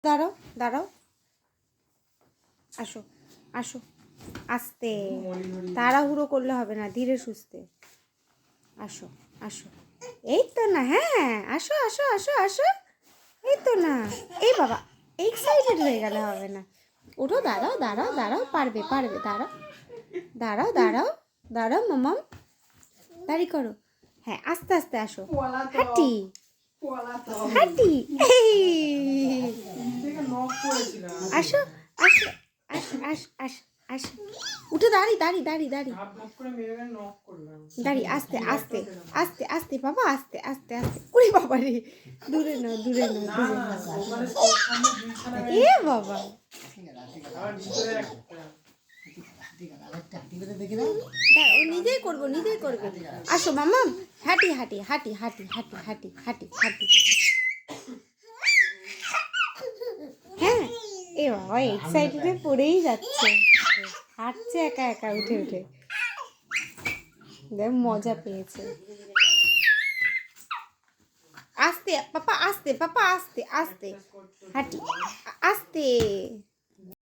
দাঁড়াও দাঁড়াও, আসো আসো, আস্তে, তাড়াহুড়ো করলে হবে না, ধীরে সুস্থে আসো আসো। এই তো না, হ্যাঁ আসো আসো আসো আসো, এই তো না। এই বাবা, এক্সাইটেড হয়ে গেলে হবে না, ওঠো, দাঁড়াও দাঁড়াও দাঁড়াও, পারবে পারবে, দাঁড়াও দাঁড়াও দাঁড়াও দাঁড়াও মামাম, দাঁড়ি করো, হ্যাঁ আস্তে আস্তে আসো, হাঁটি হাঁটি, আসো আসো আসো আসো আসো আসো, উঠে দাঁড়ি দাঁড়ি দাঁড়ি দাঁড়ি দাঁড়ি, আস্তে আস্তে আস্তে আস্তে বাবা, আস্তে আস্তে আস্তে, ওরে বাবা রে, দূরে নাও দূরে নাও দূরে নাও, এ বাবা, ও নিজেই করবো নিজেই করবে, আসো মামা, হাঁটি হাঁটি হাঁটি হাঁটি হাঁটি হাঁটি হাঁটি হাঁটি, হ্যাঁ এ বাবা এক্সাইটেডে পড়েই যাচ্ছে, হাঁটছে একা একা উঠে উঠে, দেখ মজা পেয়েছে। আস্তে পাপা, আস্তে পাপা, আস্তে আস্তে হাঁটি, আস্তে।